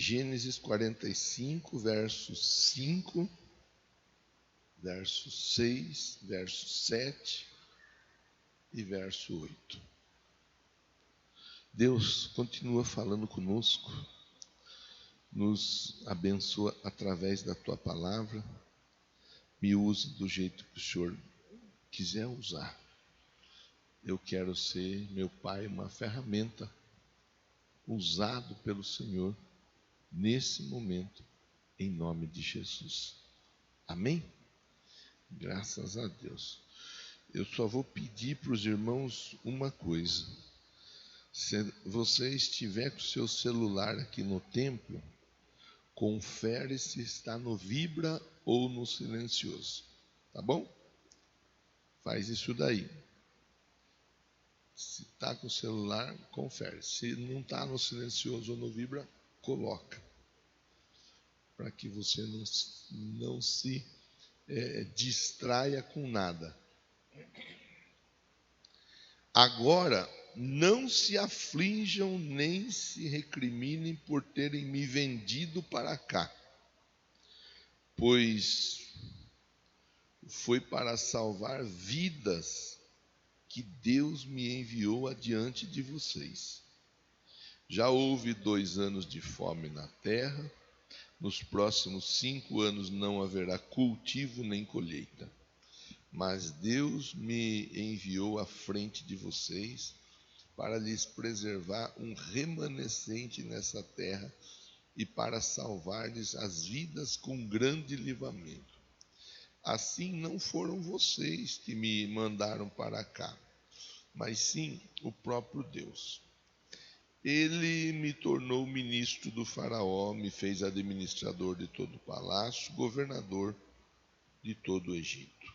Gênesis 45, verso 5, verso 6, verso 7 e verso 8. Deus continua falando conosco, nos abençoa através da Tua palavra, me use do jeito que o Senhor quiser usar. Eu quero ser, meu Pai, uma ferramenta usado pelo Senhor nesse momento, em nome de Jesus. Amém? Graças a Deus. Eu só vou pedir para os irmãos uma coisa. Se você estiver com o seu celular aqui no templo, confere se está no vibra ou no silencioso. Tá bom? Faz isso daí. Se está com o celular, confere. Se não está no silencioso ou no vibra, coloca. Para que você não se distraia com nada. Agora, não se aflijam nem se recriminem por terem me vendido para cá, pois foi para salvar vidas que Deus me enviou adiante de vocês. Já houve 2 anos de fome na terra, nos próximos 5 anos não haverá cultivo nem colheita. Mas Deus me enviou à frente de vocês para lhes preservar um remanescente nessa terra e para salvar-lhes as vidas com grande livramento. Assim não foram vocês que me mandaram para cá, mas sim o próprio Deus. Ele me tornou ministro do faraó, me fez administrador de todo o palácio, governador de todo o Egito.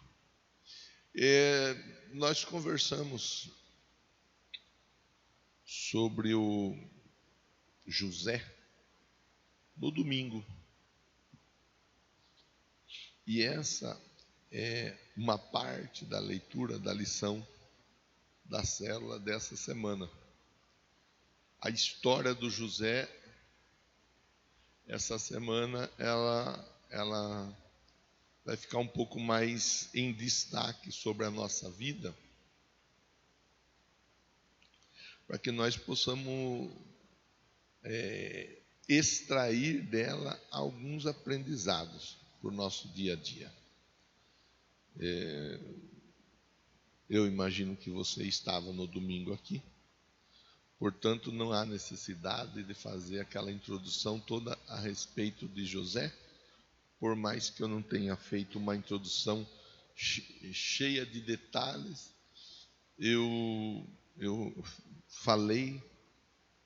Nós conversamos sobre o José no domingo. E essa é uma parte da leitura da lição da célula dessa semana. A história do José, essa semana, ela vai ficar um pouco mais em destaque sobre a nossa vida, para que nós possamos extrair dela alguns aprendizados para o nosso dia a dia. Eu imagino que você estava no domingo aqui, portanto não há necessidade de fazer aquela introdução toda a respeito de José, por mais que eu não tenha feito uma introdução cheia de detalhes, eu falei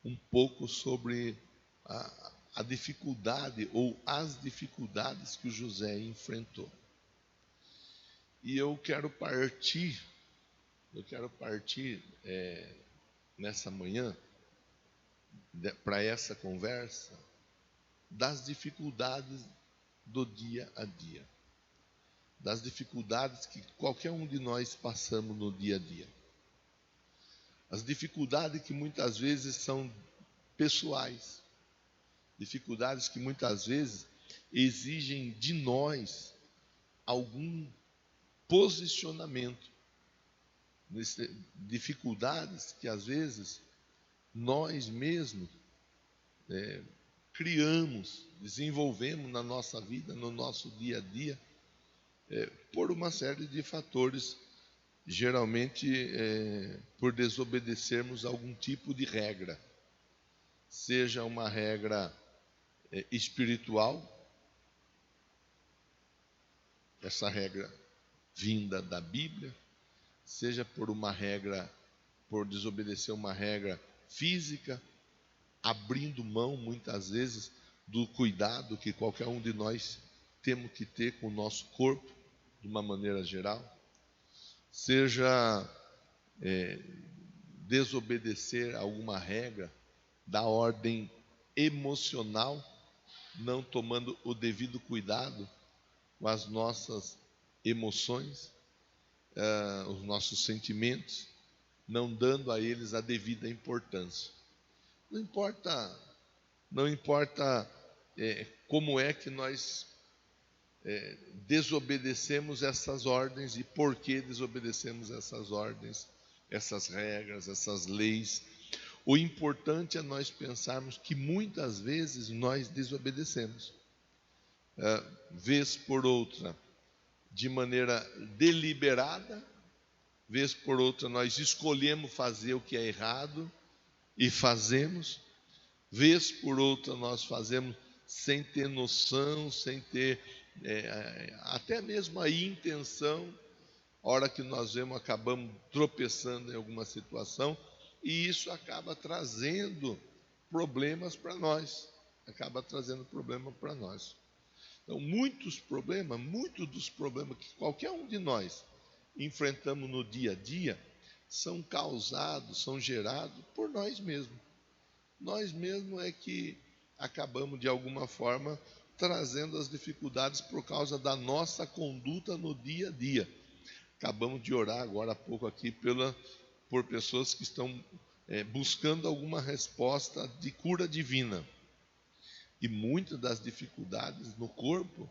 um pouco sobre a dificuldade ou as dificuldades que o José enfrentou. E eu quero partir nessa manhã para essa conversa das dificuldades do dia a dia, das dificuldades que qualquer um de nós passamos no dia a dia. As dificuldades que muitas vezes são pessoais, dificuldades que muitas vezes exigem de nós algum posicionamento, dificuldades que às vezes nós mesmos criamos, desenvolvemos na nossa vida, no nosso dia a dia, por uma série de fatores, geralmente por desobedecermos algum tipo de regra, seja uma regra espiritual, essa regra vinda da Bíblia, seja por desobedecer uma regra física, abrindo mão muitas vezes do cuidado que qualquer um de nós temos que ter com o nosso corpo, de uma maneira geral, seja desobedecer alguma regra da ordem emocional, não tomando o devido cuidado com as nossas emoções, os nossos sentimentos, não dando a eles a devida importância. Não importa não importa como é que nós desobedecemos essas ordens e por que desobedecemos essas ordens, essas regras, essas leis. O importante é nós pensarmos que muitas vezes nós desobedecemos, vez por outra, de maneira deliberada, vez por outra nós escolhemos fazer o que é errado e fazemos, vez por outra nós fazemos sem ter noção, sem ter até mesmo a intenção. A hora que nós vemos, acabamos tropeçando em alguma situação, e isso acaba trazendo problemas para nós. Então, muitos dos problemas que qualquer um de nós enfrentamos no dia a dia, são causados, são gerados por nós mesmos. Nós mesmos é que acabamos, de alguma forma, trazendo as dificuldades por causa da nossa conduta no dia a dia. Acabamos de orar agora há pouco aqui por pessoas que estão buscando alguma resposta de cura divina. E muitas das dificuldades no corpo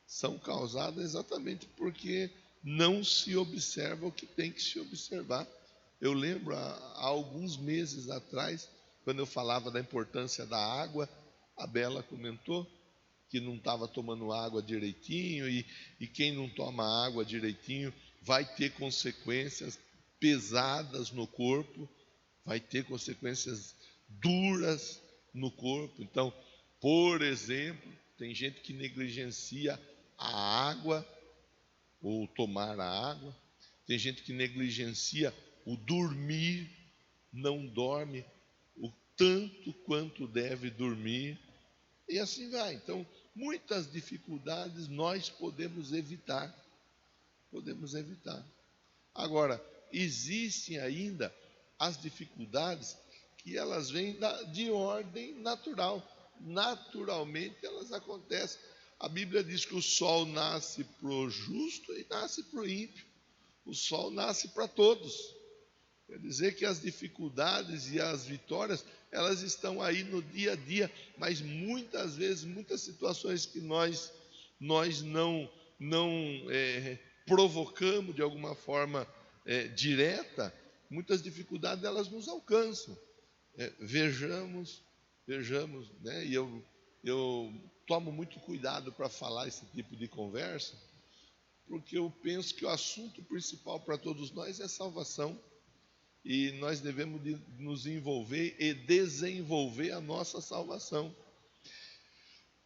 são causadas exatamente porque não se observa o que tem que se observar. Eu lembro, há alguns meses atrás, quando eu falava da importância da água, a Bela comentou que não estava tomando água direitinho, e quem não toma água direitinho vai ter consequências pesadas no corpo, vai ter consequências duras no corpo. Então, por exemplo, tem gente que negligencia a água, ou tomar a água, tem gente que negligencia o dormir, não dorme o tanto quanto deve dormir, e assim vai. Então, muitas dificuldades nós podemos evitar. Agora, existem ainda as dificuldades que elas vêm de ordem natural. Naturalmente elas acontecem. A Bíblia diz que o sol nasce para o justo e nasce para o ímpio. O sol nasce para todos. Quer dizer que as dificuldades e as vitórias, elas estão aí no dia a dia, mas muitas vezes, muitas situações que nós não provocamos de alguma forma direta, muitas dificuldades elas nos alcançam. Vejamos, né? E eu tomo muito cuidado para falar esse tipo de conversa, porque eu penso que o assunto principal para todos nós é salvação, e nós devemos nos envolver e desenvolver a nossa salvação.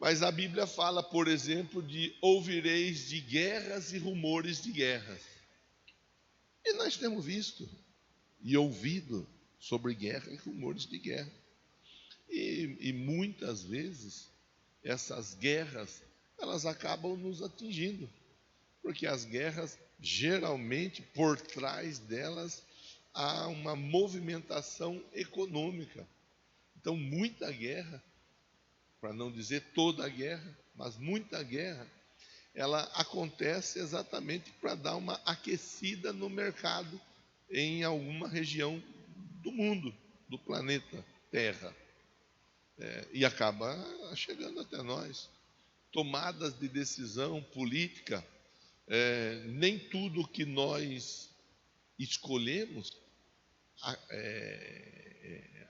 Mas a Bíblia fala, por exemplo, de ouvireis de guerras e rumores de guerras. E nós temos visto e ouvido sobre guerra e rumores de guerra. E muitas vezes essas guerras, elas acabam nos atingindo, porque as guerras, geralmente, por trás delas, há uma movimentação econômica. Então, muita guerra, para não dizer toda a guerra, mas muita guerra, ela acontece exatamente para dar uma aquecida no mercado em alguma região do mundo, do planeta Terra. E acaba chegando até nós. Tomadas de decisão política, nem tudo que nós escolhemos,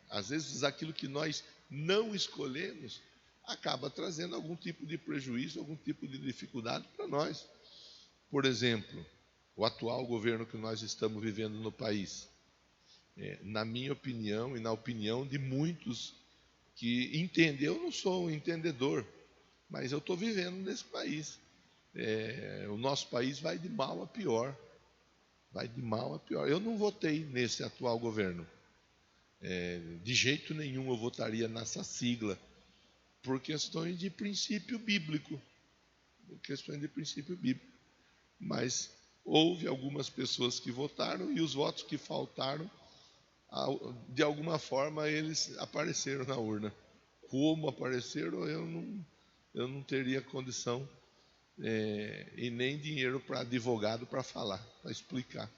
às vezes aquilo que nós não escolhemos, acaba trazendo algum tipo de prejuízo, algum tipo de dificuldade para nós. Por exemplo, o atual governo que nós estamos vivendo no país, na minha opinião e na opinião de muitos que entendem, eu não sou um entendedor, mas eu estou vivendo nesse país. O nosso país vai de mal a pior. Eu não votei nesse atual governo. De jeito nenhum eu votaria nessa sigla, por questões de princípio bíblico. Mas houve algumas pessoas que votaram, e os votos que faltaram, de alguma forma eles apareceram na urna. Como apareceram, eu não teria condição e nem dinheiro para advogado para falar, para explicar.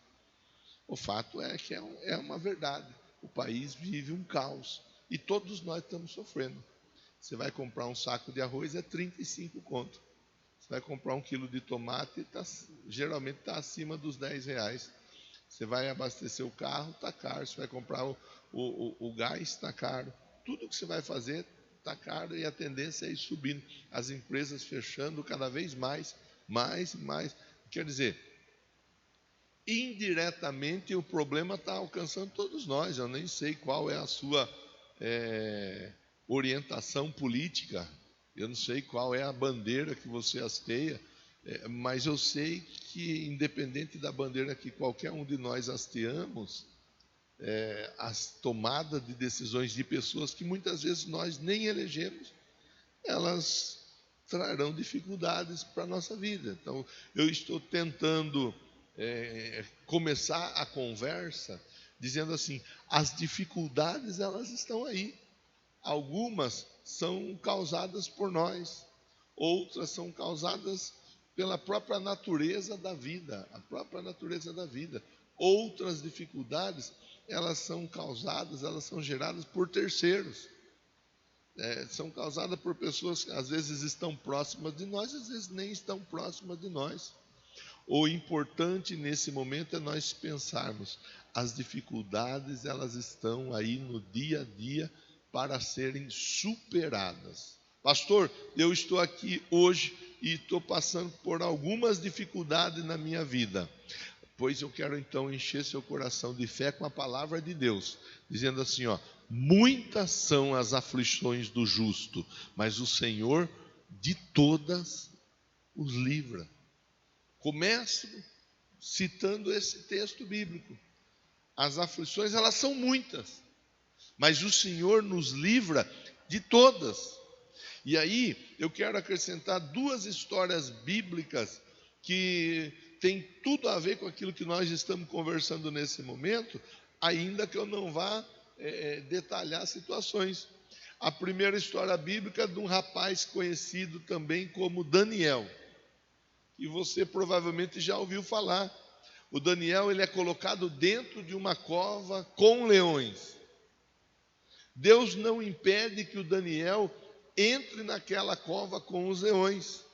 O fato é que é uma verdade. O país vive um caos e todos nós estamos sofrendo. Você vai comprar um saco de arroz, é 35 conto. Você vai comprar 1 quilo de tomate, geralmente está acima dos R$ 10. Você vai abastecer o carro, está caro. Você vai comprar o gás, está caro. Tudo que você vai fazer está caro, e a tendência é ir subindo. As empresas fechando cada vez mais. Quer dizer, indiretamente o problema está alcançando todos nós. Eu nem sei qual é a sua orientação política, eu não sei qual é a bandeira que você hasteia, mas eu sei que, independente da bandeira que qualquer um de nós hasteamos, as tomadas de decisões de pessoas que muitas vezes nós nem elegemos, elas trarão dificuldades para a nossa vida. Então, eu estou tentando começar a conversa dizendo assim: as dificuldades, elas estão aí. Algumas são causadas por nós, outras são causadas pela própria natureza da vida, a própria natureza da vida. Outras dificuldades, elas são causadas, elas são geradas por terceiros. São causadas por pessoas que às vezes estão próximas de nós, às vezes nem estão próximas de nós. O importante nesse momento é nós pensarmos: as dificuldades, elas estão aí no dia a dia para serem superadas. Pastor, eu estou aqui hoje e estou passando por algumas dificuldades na minha vida. Pois eu quero então encher seu coração de fé com a palavra de Deus, dizendo assim, muitas são as aflições do justo, mas o Senhor de todas os livra. Começo citando esse texto bíblico. As aflições, elas são muitas, mas o Senhor nos livra de todas. E aí eu quero acrescentar 2 histórias bíblicas que tem tudo a ver com aquilo que nós estamos conversando nesse momento, ainda que eu não vá detalhar situações. A primeira história bíblica é de um rapaz conhecido também como Daniel, e você provavelmente já ouviu falar. O Daniel, ele é colocado dentro de uma cova com leões. Deus não impede que o Daniel entre naquela cova com os leões.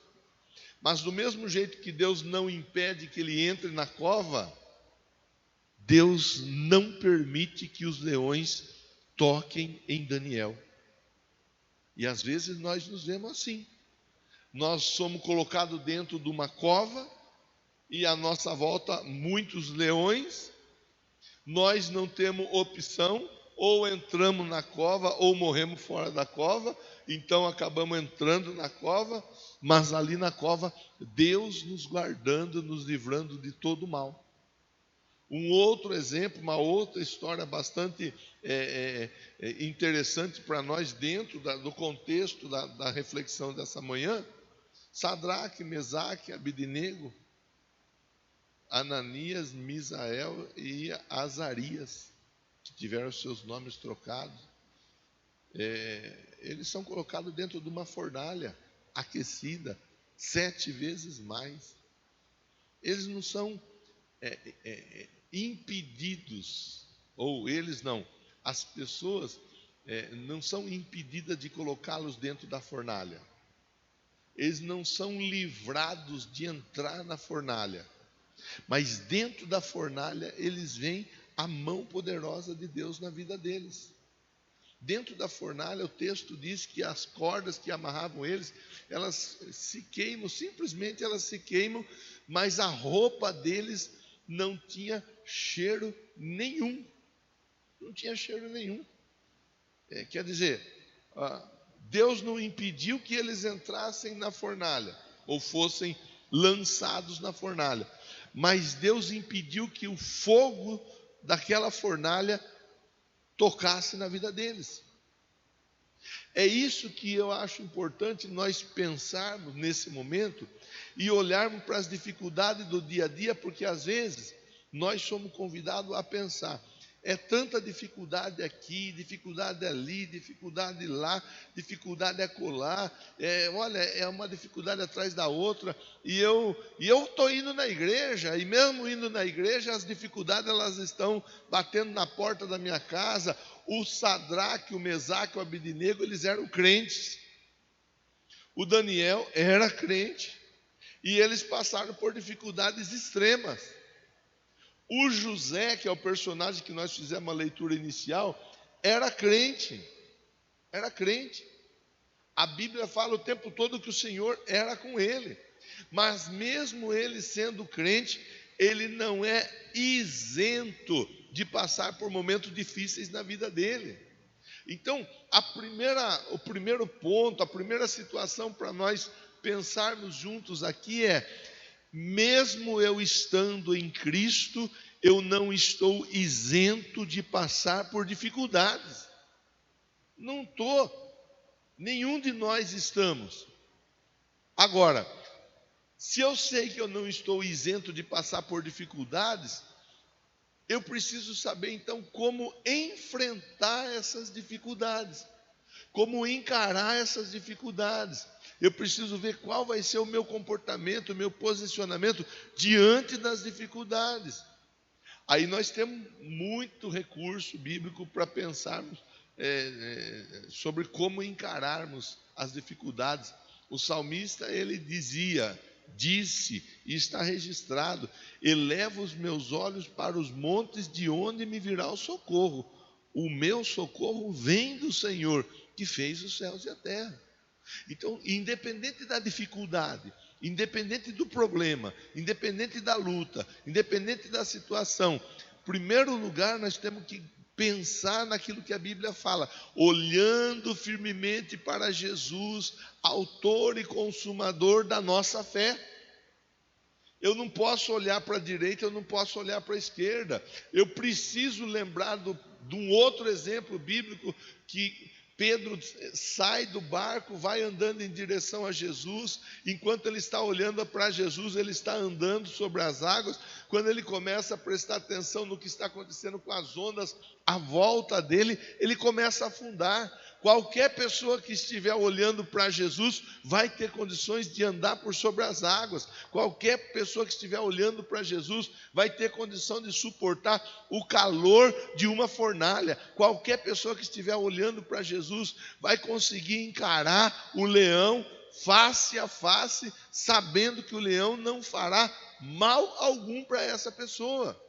Mas do mesmo jeito que Deus não impede que ele entre na cova, Deus não permite que os leões toquem em Daniel. E às vezes nós nos vemos assim. Nós somos colocados dentro de uma cova e à nossa volta muitos leões. Nós não temos opção, ou entramos na cova ou morremos fora da cova. Então acabamos entrando na cova, mas ali na cova Deus nos guardando, nos livrando de todo o mal. Um outro exemplo, uma outra história bastante interessante para nós dentro do contexto da reflexão dessa manhã: Sadraque, Mesaque, Abednego, Ananias, Misael e Azarias, que tiveram seus nomes trocados. Eles são colocados dentro de uma fornalha aquecida 7 vezes mais. Eles não são impedidos, ou eles não, as pessoas não são impedidas de colocá-los dentro da fornalha. Eles não são livrados de entrar na fornalha, mas dentro da fornalha eles veem a mão poderosa de Deus na vida deles. Dentro da fornalha, o texto diz que as cordas que amarravam eles, elas se queimam, simplesmente elas se queimam, mas a roupa deles não tinha cheiro nenhum. Não tinha cheiro nenhum. Quer dizer, Deus não impediu que eles entrassem na fornalha, ou fossem lançados na fornalha, mas Deus impediu que o fogo daquela fornalha tocasse na vida deles. É isso que eu acho importante nós pensarmos nesse momento e olharmos para as dificuldades do dia a dia, porque às vezes nós somos convidados a pensar: é tanta dificuldade aqui, dificuldade ali, dificuldade lá, dificuldade acolá, olha, é uma dificuldade atrás da outra, e eu estou indo na igreja, e mesmo indo na igreja, as dificuldades elas estão batendo na porta da minha casa, O Sadraque, o Mesaque e o Abednego, eles eram crentes. O Daniel era crente. E eles passaram por dificuldades extremas. O José, que é o personagem que nós fizemos a leitura inicial, era crente. Era crente. A Bíblia fala o tempo todo que o Senhor era com ele. Mas mesmo ele sendo crente, ele não é isento de passar por momentos difíceis na vida dele. Então, o primeiro ponto, a primeira situação para nós pensarmos juntos aqui é: mesmo eu estando em Cristo, eu não estou isento de passar por dificuldades. Não estou. Nenhum de nós estamos. Agora, se eu sei que eu não estou isento de passar por dificuldades, eu preciso saber então como enfrentar essas dificuldades, como encarar essas dificuldades. Eu preciso ver qual vai ser o meu comportamento, o meu posicionamento diante das dificuldades. Aí nós temos muito recurso bíblico para pensarmos sobre como encararmos as dificuldades. O salmista, ele disse, e está registrado: eleva os meus olhos para os montes, de onde me virá o socorro. O meu socorro vem do Senhor, que fez os céus e a terra. Então, independente da dificuldade, independente do problema, independente da luta, independente da situação, em primeiro lugar nós temos que pensar naquilo que a Bíblia fala, olhando firmemente para Jesus, autor e consumador da nossa fé. Eu não posso olhar para a direita, eu não posso olhar para a esquerda. Eu preciso lembrar de um outro exemplo bíblico, que Pedro sai do barco, vai andando em direção a Jesus. Enquanto ele está olhando para Jesus, ele está andando sobre as águas. Quando ele começa a prestar atenção no que está acontecendo com as ondas à volta dele, ele começa a afundar. Qualquer pessoa que estiver olhando para Jesus vai ter condições de andar por sobre as águas. Qualquer pessoa que estiver olhando para Jesus vai ter condição de suportar o calor de uma fornalha. Qualquer pessoa que estiver olhando para Jesus vai conseguir encarar o leão face a face, sabendo que o leão não fará mal algum para essa pessoa.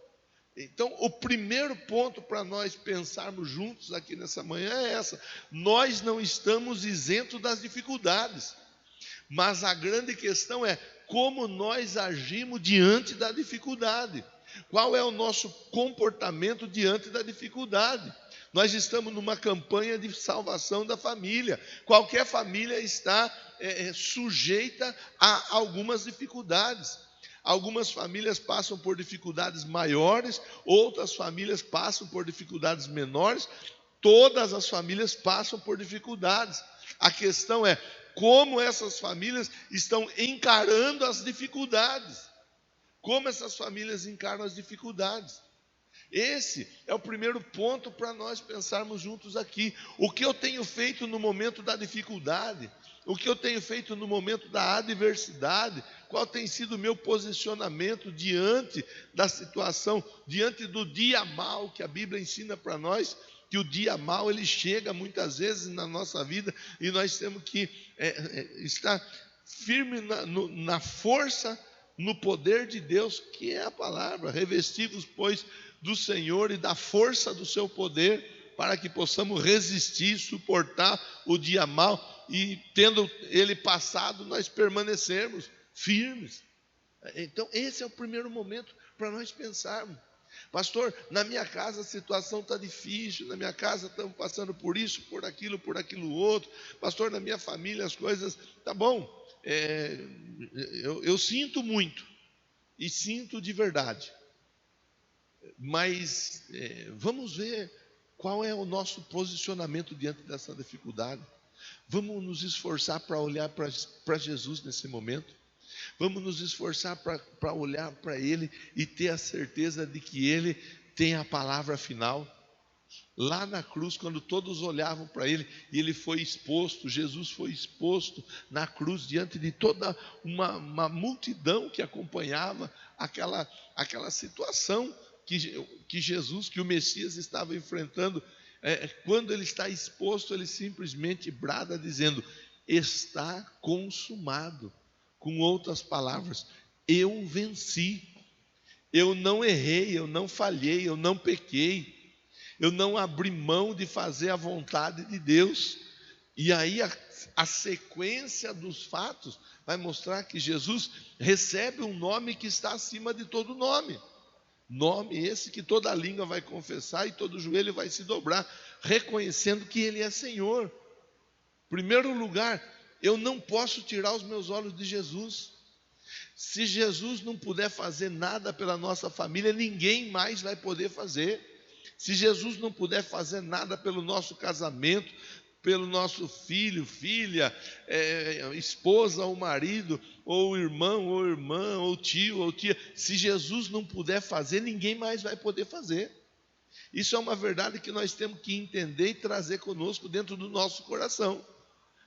Então, o primeiro ponto para nós pensarmos juntos aqui nessa manhã é essa: nós não estamos isentos das dificuldades, mas a grande questão é como nós agimos diante da dificuldade. Qual é o nosso comportamento diante da dificuldade? Nós estamos numa campanha de salvação da família. Qualquer família está sujeita a algumas dificuldades. Algumas famílias passam por dificuldades maiores, outras famílias passam por dificuldades menores. Todas as famílias passam por dificuldades. A questão é como essas famílias estão encarando as dificuldades. Como essas famílias encaram as dificuldades. Esse é o primeiro ponto para nós pensarmos juntos aqui. O que eu tenho feito no momento da dificuldade? O que eu tenho feito no momento da adversidade? Qual tem sido o meu posicionamento diante da situação, diante do dia mau, que a Bíblia ensina para nós, que o dia mau ele chega muitas vezes na nossa vida e nós temos que estar firme na força, no poder de Deus, que é a palavra. Revestivos, pois, do Senhor e da força do seu poder, para que possamos resistir, suportar o dia mau, e tendo ele passado, nós permanecermos firmes. Então, esse é o primeiro momento para nós pensarmos. Pastor, na minha casa a situação está difícil, na minha casa estamos passando por isso, por aquilo outro. Pastor, na minha família as coisas, tá bom, eu sinto muito, e sinto de verdade. Mas vamos ver qual é o nosso posicionamento diante dessa dificuldade. Vamos nos esforçar para olhar para Jesus nesse momento. Vamos nos esforçar para olhar para Ele e ter a certeza de que Ele tem a palavra final. Lá na cruz, quando todos olhavam para Ele, e Ele foi exposto, Jesus foi exposto na cruz, diante de toda uma multidão que acompanhava aquela situação que Jesus, que o Messias estava enfrentando. Quando ele está exposto, ele simplesmente brada dizendo: está consumado. Com outras palavras, eu venci. Eu não errei, eu não falhei, eu não pequei. Eu não abri mão de fazer a vontade de Deus. E aí a sequência dos fatos vai mostrar que Jesus recebe um nome que está acima de todo nome. Nome esse que toda língua vai confessar e todo joelho vai se dobrar, reconhecendo que Ele é Senhor. Em primeiro lugar, eu não posso tirar os meus olhos de Jesus. Se Jesus não puder fazer nada pela nossa família, ninguém mais vai poder fazer. Se Jesus não puder fazer nada pelo nosso casamento, pelo nosso filho, filha, esposa ou marido, ou irmão ou irmã, ou tio ou tia, se Jesus não puder fazer, ninguém mais vai poder fazer. Isso é uma verdade que nós temos que entender e trazer conosco dentro do nosso coração.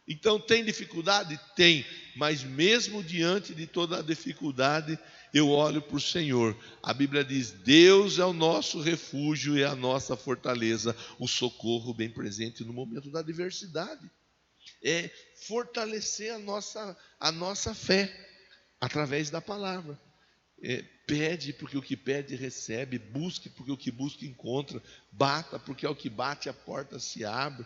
Então, tem dificuldade? Tem, mas mesmo diante de toda a dificuldade, eu olho para o Senhor. A Bíblia diz: Deus é o nosso refúgio e a nossa fortaleza, o socorro bem presente no momento da adversidade. É fortalecer a nossa fé através da palavra. Pede, porque o que pede recebe. Busque, porque o que busca encontra. Bata, porque ao que bate a porta se abre.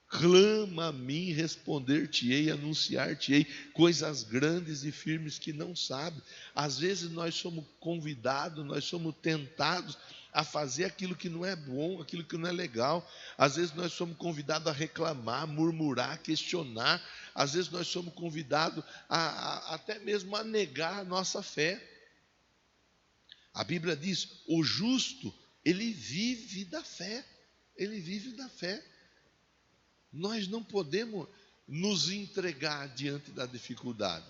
Clama a mim, responder-te-ei, anunciar-te-ei coisas grandes e firmes que não sabe. Às vezes nós somos convidados, nós somos tentados a fazer aquilo que não é bom, aquilo que não é legal. Às vezes nós somos convidados a reclamar, murmurar, questionar. Às vezes nós somos convidados até mesmo a negar a nossa fé. A Bíblia diz: o justo, ele vive da fé. Ele vive da fé. Nós não podemos nos entregar diante da dificuldade.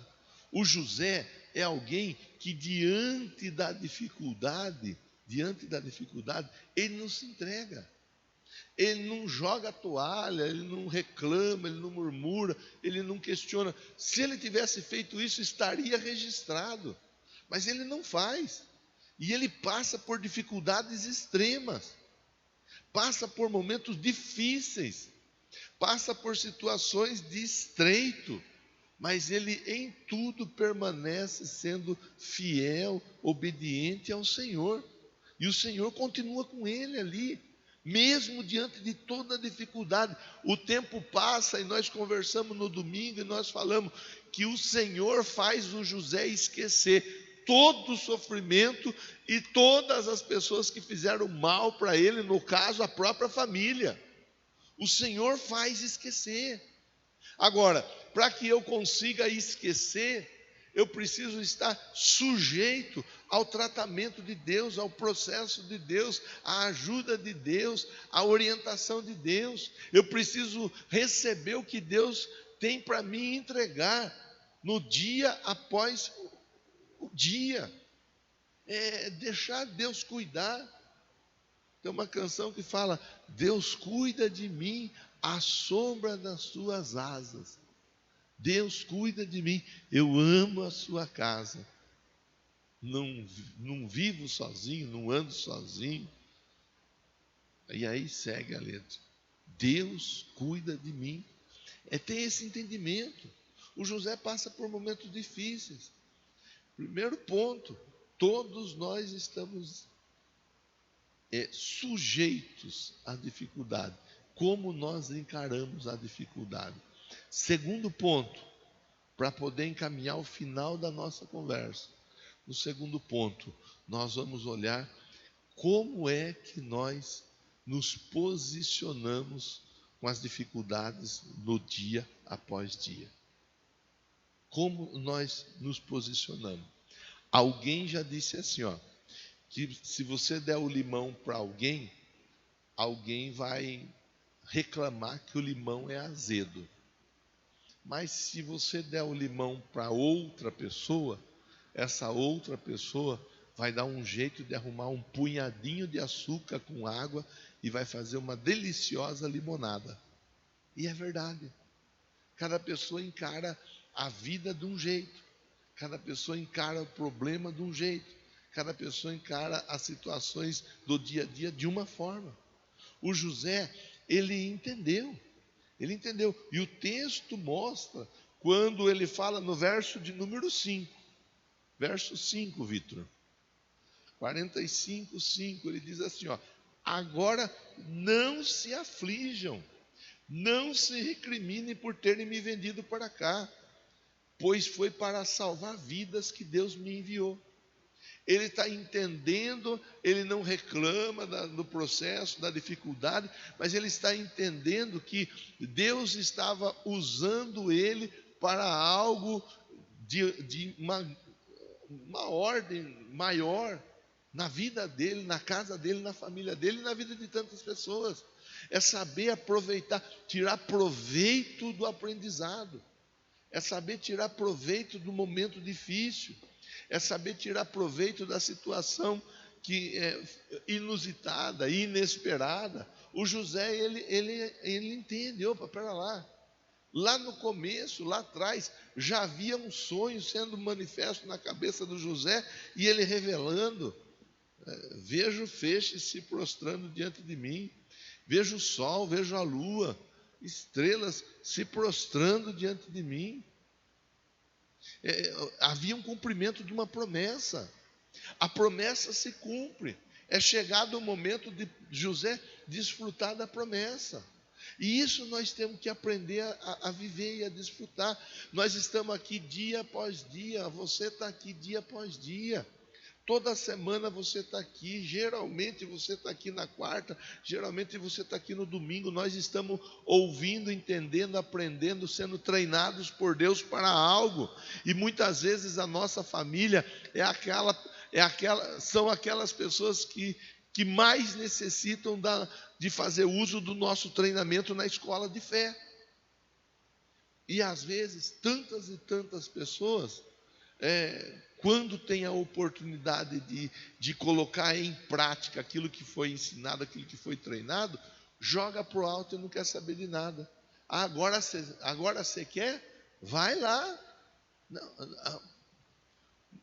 O José é alguém que diante da dificuldade, ele não se entrega. Ele não joga a toalha, ele não reclama, ele não murmura, ele não questiona. Se ele tivesse feito isso, estaria registrado. Mas ele não faz. E ele passa por dificuldades extremas. Passa por momentos difíceis. Passa por situações de estreito, mas ele em tudo permanece sendo fiel, obediente ao Senhor. E o Senhor continua com ele ali, mesmo diante de toda a dificuldade. O tempo passa e nós conversamos no domingo e nós falamos que o Senhor faz o José esquecer todo o sofrimento e todas as pessoas que fizeram mal para ele, no caso, a própria família. O Senhor faz esquecer. Agora, para que eu consiga esquecer, eu preciso estar sujeito ao tratamento de Deus, ao processo de Deus, à ajuda de Deus, à orientação de Deus. Eu preciso receber o que Deus tem para me entregar no dia após o dia. Deixar Deus cuidar. Tem uma canção que fala: Deus cuida de mim à sombra das suas asas. Deus cuida de mim, eu amo a sua casa. Não vivo sozinho, não ando sozinho. E aí segue a letra. Deus cuida de mim. Ter esse entendimento. O José passa por momentos difíceis. Primeiro ponto, todos nós estamos sujeitos à dificuldade. Como nós encaramos a dificuldade. Segundo ponto, para poder encaminhar o final da nossa conversa. No segundo ponto, nós vamos olhar como é que nós nos posicionamos com as dificuldades no dia após dia. Como nós nos posicionamos. Alguém já disse assim, que se você der o limão para alguém, alguém vai reclamar que o limão é azedo. Mas se você der o limão para outra pessoa, essa outra pessoa vai dar um jeito de arrumar um punhadinho de açúcar com água e vai fazer uma deliciosa limonada. E é verdade. Cada pessoa encara a vida de um jeito. Cada pessoa encara o problema de um jeito. Cada pessoa encara as situações do dia a dia de uma forma. o José, ele entendeu. Ele entendeu. E o texto mostra, quando ele fala no verso de número 5. Verso 5, Vitor. 45, 5. Ele diz assim, ó: agora não se aflijam, não se recriminem por terem me vendido para cá, pois foi para salvar vidas que Deus me enviou. Ele está entendendo, ele não reclama do processo, da dificuldade, mas ele está entendendo que Deus estava usando ele para algo de uma ordem maior na vida dele, na casa dele, na família dele e na vida de tantas pessoas. É saber aproveitar, tirar proveito do aprendizado, é saber tirar proveito do momento difícil, é saber tirar proveito da situação que é inusitada, inesperada. O José, ele entende, opa, pera lá. Lá no começo, lá atrás, já havia um sonho sendo manifesto na cabeça do José, e ele revelando: vejo feixes se prostrando diante de mim, vejo o sol, vejo a lua, estrelas se prostrando diante de mim. Havia um cumprimento de uma promessa. A promessa se cumpre. É chegado o momento de José desfrutar da promessa. E isso nós temos que aprender a viver e a desfrutar. Nós estamos aqui dia após dia, você está aqui dia após dia. Toda semana você está aqui, geralmente você está aqui na quarta, geralmente você está aqui no domingo. Nós estamos ouvindo, entendendo, aprendendo, sendo treinados por Deus para algo. E muitas vezes a nossa família são aquelas pessoas que mais necessitam de fazer uso do nosso treinamento na escola de fé. E às vezes, tantas e tantas pessoas, quando tem a oportunidade de colocar em prática aquilo que foi ensinado, aquilo que foi treinado, joga para o alto e não quer saber de nada. Agora você quer? Vai lá.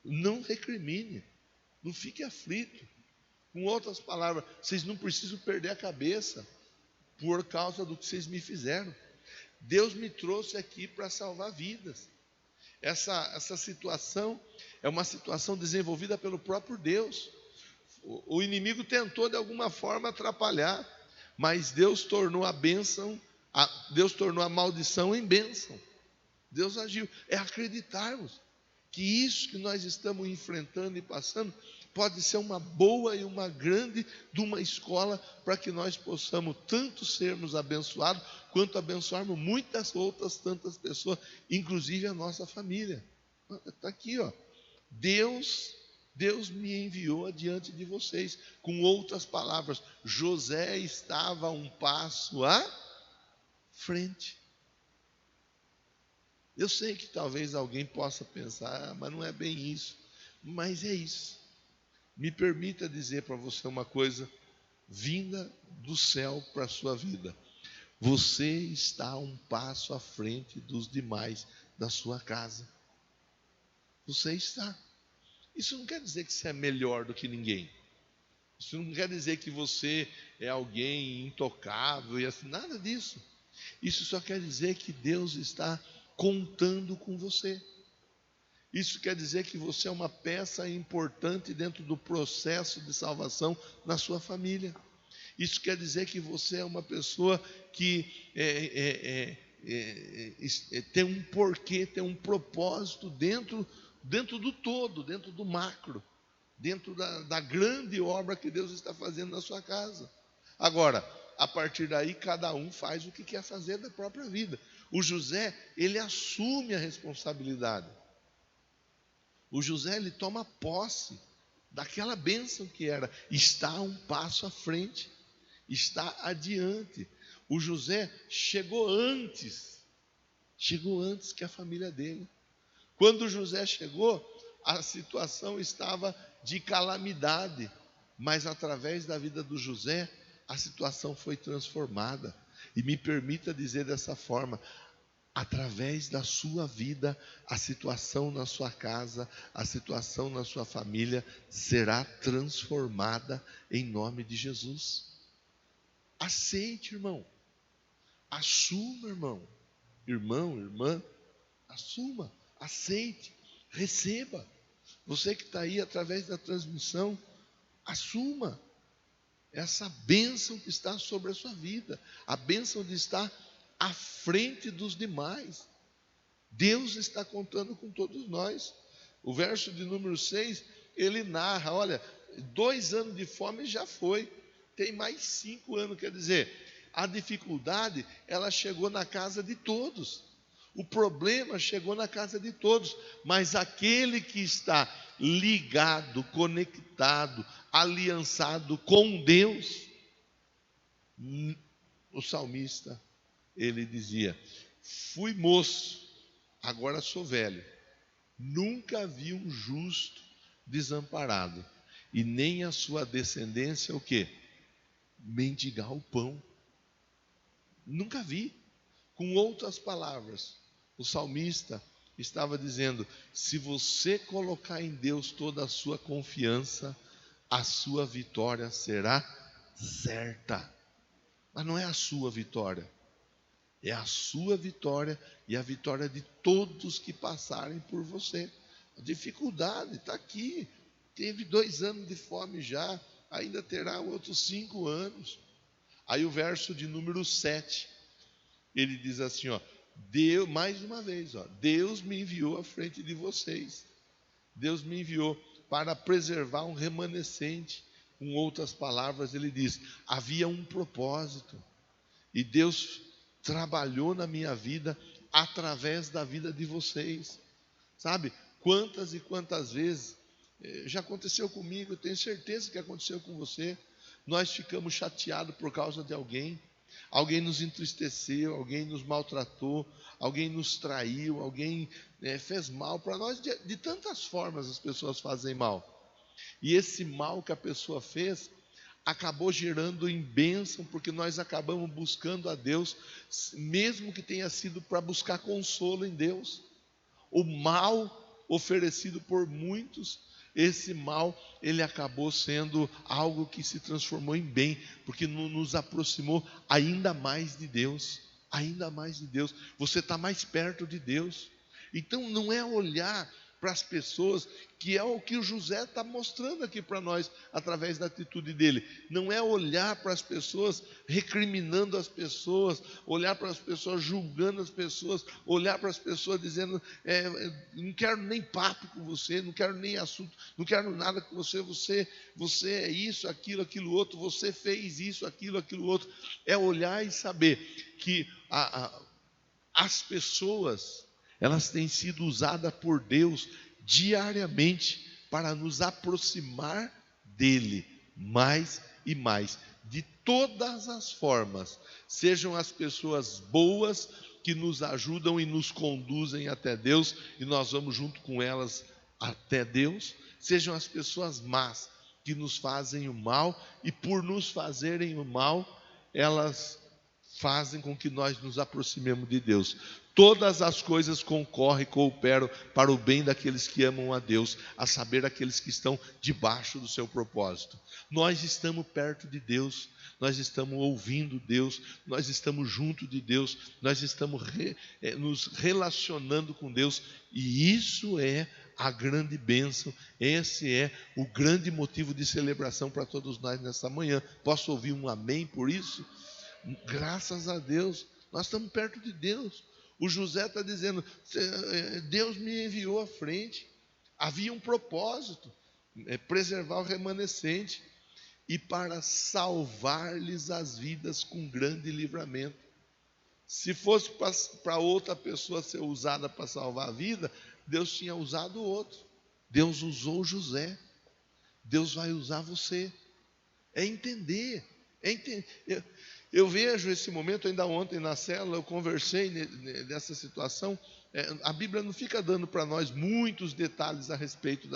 Não recrimine, não fique aflito. Com outras palavras, vocês não precisam perder a cabeça por causa do que vocês me fizeram. Deus me trouxe aqui para salvar vidas. Essa situação é uma situação desenvolvida pelo próprio Deus. O inimigo tentou de alguma forma atrapalhar, mas Deus tornou Deus tornou a maldição em bênção. Deus agiu. É acreditarmos que isso que nós estamos enfrentando e passando pode ser uma boa e uma grande de uma escola para que nós possamos tanto sermos abençoados, quanto abençoarmos muitas outras tantas pessoas, inclusive a nossa família. Está aqui, ó. Deus me enviou adiante de vocês. Com outras palavras, José estava um passo à frente. Eu sei que talvez alguém possa pensar, mas não é bem isso. Mas é isso. Me permita dizer para você uma coisa vinda do céu para a sua vida. Você está um passo à frente dos demais da sua casa. Você está. Isso não quer dizer que você é melhor do que ninguém. Isso não quer dizer que você é alguém intocável e assim, nada disso. Isso só quer dizer que Deus está contando com você. Isso quer dizer que você é uma peça importante dentro do processo de salvação na sua família. Isso quer dizer que você é uma pessoa que tem um porquê, tem um propósito dentro do todo, dentro do macro, dentro da grande obra que Deus está fazendo na sua casa. Agora, a partir daí, cada um faz o que quer fazer da própria vida. O José, ele assume a responsabilidade. O José, ele toma posse daquela bênção que era. Está um passo à frente, está adiante. O José chegou antes que a família dele. Quando José chegou, a situação estava de calamidade, mas através da vida do José, a situação foi transformada. E me permita dizer dessa forma: através da sua vida, a situação na sua casa, a situação na sua família será transformada em nome de Jesus. Aceite, irmão. Assuma, irmão. Irmão, irmã, assuma, aceite, receba. Você que está aí através da transmissão, assuma essa bênção que está sobre a sua vida, a bênção de estar à frente dos demais. Deus está contando com todos nós. O verso de número 6, ele narra, olha, 2 anos de fome já foi, tem mais 5 anos, quer dizer, a dificuldade, ela chegou na casa de todos. O problema chegou na casa de todos, mas aquele que está ligado, conectado, aliançado com Deus, o salmista, ele dizia: fui moço, agora sou velho, nunca vi um justo desamparado, e nem a sua descendência o quê? Mendigar o pão. Nunca vi. Com outras palavras, o salmista estava dizendo: se você colocar em Deus toda a sua confiança, a sua vitória será certa. Mas não é a sua vitória, é a sua vitória e a vitória de todos que passarem por você. A dificuldade está aqui. Teve 2 anos de fome já, ainda terá outros 5 anos. Aí o verso de número 7, ele diz assim, ó, Deus, mais uma vez, ó, Deus me enviou à frente de vocês. Deus me enviou para preservar um remanescente. Com outras palavras, ele diz: havia um propósito. E Deus trabalhou na minha vida através da vida de vocês. Sabe, quantas e quantas vezes já aconteceu comigo, eu tenho certeza que aconteceu com você. Nós ficamos chateados por causa de alguém. Alguém nos entristeceu, alguém nos maltratou, alguém nos traiu, alguém fez mal para nós. De tantas formas as pessoas fazem mal. E esse mal que a pessoa fez acabou gerando em bênção, porque nós acabamos buscando a Deus, mesmo que tenha sido para buscar consolo em Deus. O mal oferecido por muitos, esse mal, ele acabou sendo algo que se transformou em bem, porque nos aproximou ainda mais de Deus, ainda mais de Deus. Você está mais perto de Deus. Então não é olhar para as pessoas, que é o que o José está mostrando aqui para nós, através da atitude dele. Não é olhar para as pessoas, recriminando as pessoas, olhar para as pessoas, julgando as pessoas, olhar para as pessoas dizendo, não quero nem papo com você, não quero nem assunto, não quero nada com você, você é isso, aquilo outro, você fez isso, aquilo outro. É olhar e saber que as pessoas, elas têm sido usadas por Deus diariamente para nos aproximar dele mais e mais, de todas as formas. Sejam as pessoas boas que nos ajudam e nos conduzem até Deus, e nós vamos junto com elas até Deus. Sejam as pessoas más que nos fazem o mal, e por nos fazerem o mal, elas fazem com que nós nos aproximemos de Deus. Todas as coisas concorrem, cooperam para o bem daqueles que amam a Deus, a saber, aqueles que estão debaixo do seu propósito. Nós estamos perto de Deus, nós estamos ouvindo Deus, nós estamos junto de Deus, nós estamos nos relacionando com Deus, e isso é a grande bênção, esse é o grande motivo de celebração para todos nós nessa manhã. Posso ouvir um amém por isso? Graças a Deus, nós estamos perto de Deus. O José está dizendo, Deus me enviou à frente, havia um propósito, preservar o remanescente, e para salvar-lhes as vidas com grande livramento. Se fosse para outra pessoa ser usada para salvar a vida, Deus tinha usado outro. Deus usou José, Deus vai usar você. É entender. Eu vejo esse momento, ainda ontem na célula, eu conversei dessa situação. A Bíblia não fica dando para nós muitos detalhes a respeito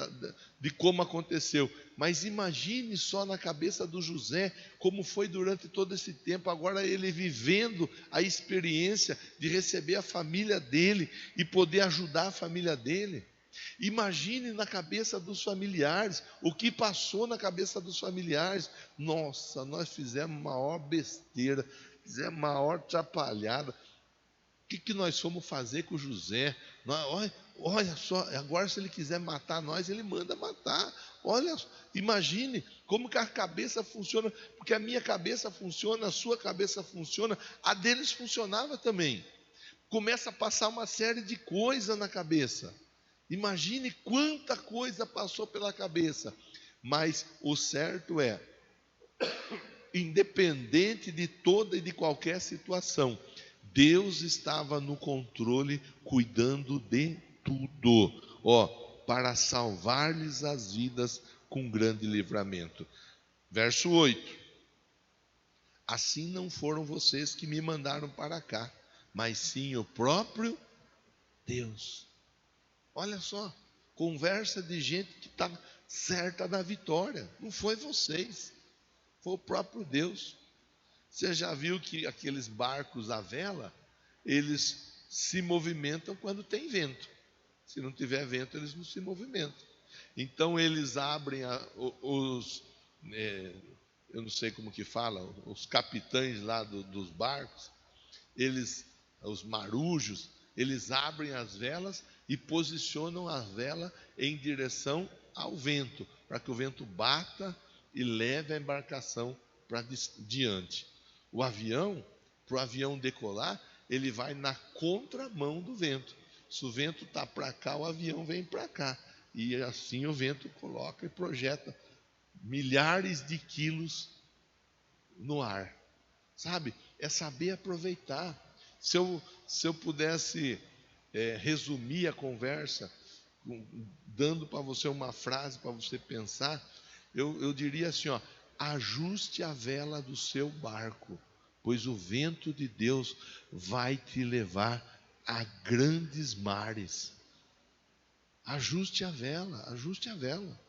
de como aconteceu, mas imagine só na cabeça do José, como foi durante todo esse tempo, agora ele vivendo a experiência de receber a família dele e poder ajudar a família dele. Imagine na cabeça dos familiares, o que passou na cabeça dos familiares. Nossa, nós fizemos maior besteira, fizemos maior atrapalhada. O que nós fomos fazer com José? Olha só, agora se ele quiser matar nós, ele manda matar. Olha, imagine como que a cabeça funciona, porque a minha cabeça funciona, a sua cabeça funciona, a deles funcionava também. Começa a passar uma série de coisas na cabeça. Imagine quanta coisa passou pela cabeça. Mas o certo é, independente de toda e de qualquer situação, Deus estava no controle, cuidando de tudo, para salvar-lhes as vidas com grande livramento. Verso 8: assim não foram vocês que me mandaram para cá, mas sim o próprio Deus. Olha só, conversa de gente que está certa da vitória. Não foi vocês, foi o próprio Deus. Você já viu que aqueles barcos à vela, eles se movimentam quando tem vento. Se não tiver vento, eles não se movimentam. Então eles abrem eu não sei como que fala, os capitães lá dos barcos, os marujos, eles abrem as velas e posicionam a vela em direção ao vento, para que o vento bata e leve a embarcação para diante. O avião, para o avião decolar, ele vai na contramão do vento. Se o vento está para cá, o avião vem para cá. E assim o vento coloca e projeta milhares de quilos no ar. Sabe? É saber aproveitar. Se eu pudesse resumir a conversa, dando para você uma frase para você pensar, eu diria assim, ajuste a vela do seu barco, pois o vento de Deus vai te levar a grandes mares. Ajuste a vela, ajuste a vela.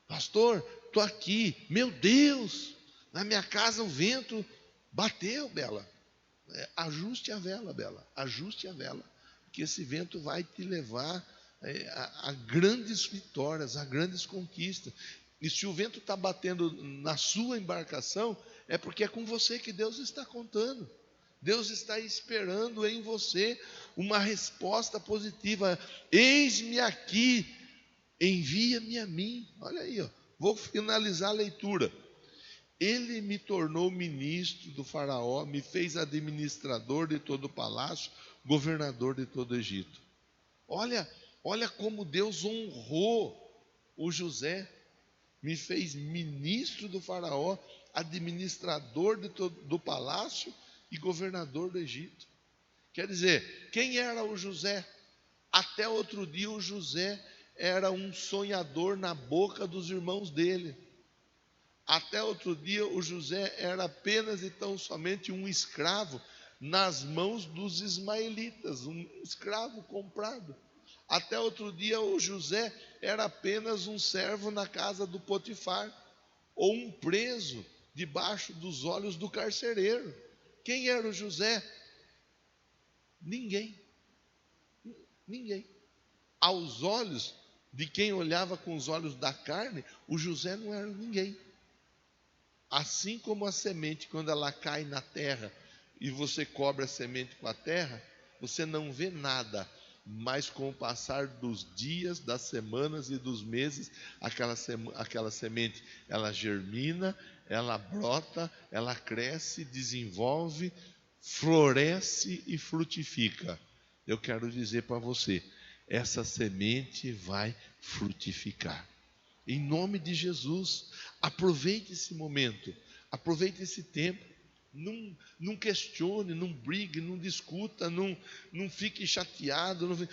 Pastor, estou aqui, meu Deus, na minha casa o vento bateu, Bela. Ajuste a vela, Bela, ajuste a vela, porque esse vento vai te levar a grandes vitórias, a grandes conquistas. E se o vento está batendo na sua embarcação, é porque é com você que Deus está contando. Deus está esperando em você uma resposta positiva. Eis-me aqui, envia-me a mim. Olha aí, vou finalizar a leitura. Ele me tornou ministro do faraó, me fez administrador de todo o palácio, governador de todo o Egito. Olha como Deus honrou o José. Me fez ministro do faraó, administrador do palácio e governador do Egito. Quer dizer, quem era o José? Até outro dia o José era um sonhador na boca dos irmãos dele. Até outro dia o José era apenas e tão somente um escravo nas mãos dos ismaelitas, um escravo comprado. Até outro dia o José era apenas um servo na casa do Potifar, ou um preso debaixo dos olhos do carcereiro. Quem era o José? Ninguém. Ninguém. Aos olhos de quem olhava com os olhos da carne, o José não era ninguém. Assim como a semente, quando ela cai na terra e você cobre a semente com a terra, você não vê nada, mas com o passar dos dias, das semanas e dos meses, aquela semente, ela germina, ela brota, ela cresce, desenvolve, floresce e frutifica. Eu quero dizer para você, essa semente vai frutificar. Em nome de Jesus, aproveite esse momento, aproveite esse tempo. Não questione, não brigue, não discuta, não fique chateado,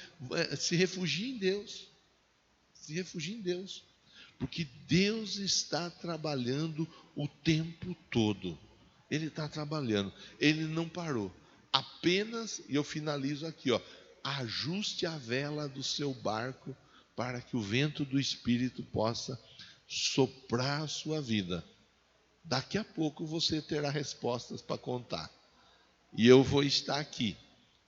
se refugie em Deus. Se refugie em Deus, porque Deus está trabalhando o tempo todo. Ele está trabalhando, Ele não parou. Apenas, e eu finalizo aqui, ajuste a vela do seu barco para que o vento do Espírito possa soprar a sua vida. Daqui a pouco você terá respostas para contar. E eu vou estar aqui,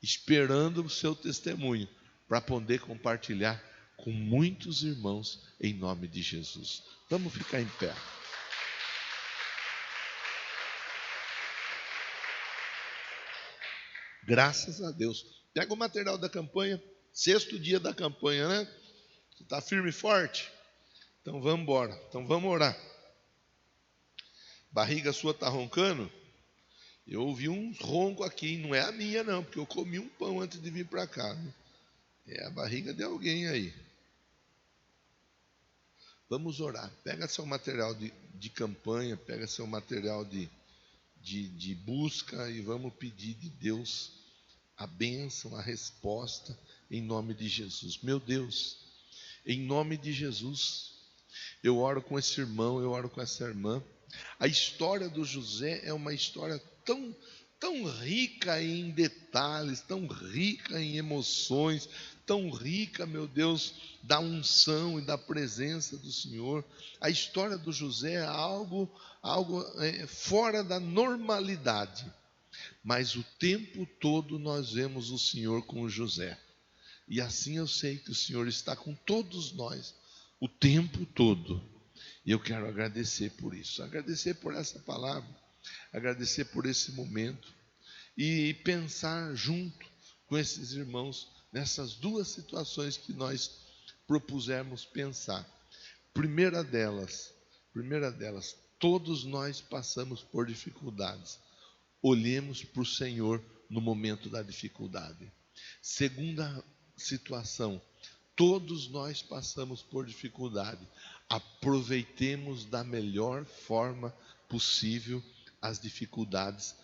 esperando o seu testemunho, para poder compartilhar com muitos irmãos, em nome de Jesus. Vamos ficar em pé. Graças a Deus. Pega o material da campanha, 6º dia da campanha, né? Você está firme e forte? Então vamos embora. Então vamos orar. Barriga sua está roncando? Eu ouvi um ronco aqui, não é a minha não, porque eu comi um pão antes de vir para cá, né? É a barriga de alguém aí. Vamos orar. Pega seu material de campanha, pega seu material de busca e vamos pedir de Deus a bênção, a resposta, em nome de Jesus. Meu Deus, em nome de Jesus, eu oro com esse irmão, eu oro com essa irmã. A história do José é uma história tão rica em detalhes, tão rica em emoções, tão rica, meu Deus, da unção e da presença do Senhor. A história do José é algo fora da normalidade. Mas o tempo todo nós vemos o Senhor com o José. E assim eu sei que o Senhor está com todos nós o tempo todo. E eu quero agradecer por isso, agradecer por essa palavra, agradecer por esse momento e pensar junto com esses irmãos nessas duas situações que nós propusemos pensar. Primeira delas, todos nós passamos por dificuldades. Olhemos para o Senhor no momento da dificuldade. Segunda situação, todos nós passamos por dificuldade. Aproveitemos da melhor forma possível as dificuldades,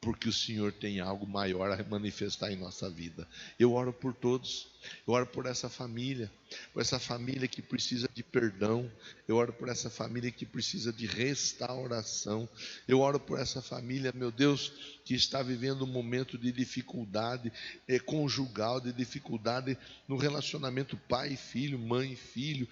porque o Senhor tem algo maior a manifestar em nossa vida. Eu oro por todos, eu oro por essa família que precisa de perdão, eu oro por essa família que precisa de restauração, eu oro por essa família, meu Deus, que está vivendo um momento de dificuldade conjugal, de dificuldade no relacionamento pai e filho, mãe e filho,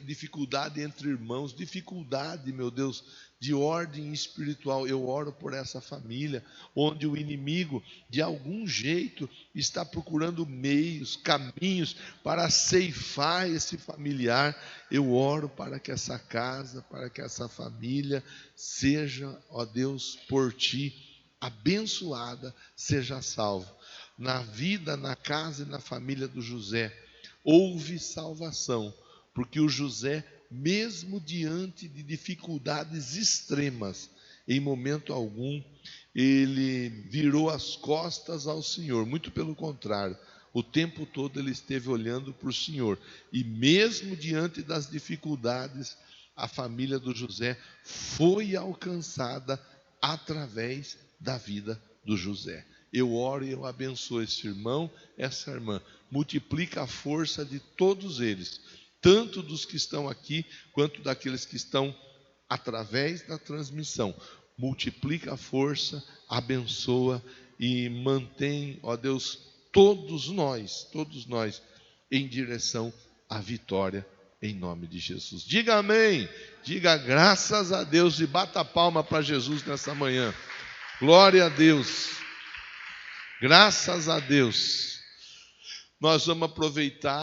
dificuldade entre irmãos, dificuldade, meu Deus, de ordem espiritual. Eu oro por essa família, onde o inimigo, de algum jeito, está procurando meios, caminhos para ceifar esse familiar. Eu oro para que essa casa, para que essa família seja, ó Deus, por Ti abençoada, seja salvo. Na vida, na casa e na família do José, houve salvação, porque o José, mesmo diante de dificuldades extremas, em momento algum, ele virou as costas ao Senhor, muito pelo contrário, o tempo todo ele esteve olhando para o Senhor, e mesmo diante das dificuldades, a família do José foi alcançada através da vida do José. Eu oro e eu abençoo esse irmão, essa irmã, multiplica a força de todos eles, tanto dos que estão aqui, quanto daqueles que estão através da transmissão. Multiplica a força, abençoa e mantém, ó Deus, todos nós, em direção à vitória, em nome de Jesus. Diga amém, diga graças a Deus e bata a palma para Jesus nessa manhã. Glória a Deus, graças a Deus. Nós vamos aproveitar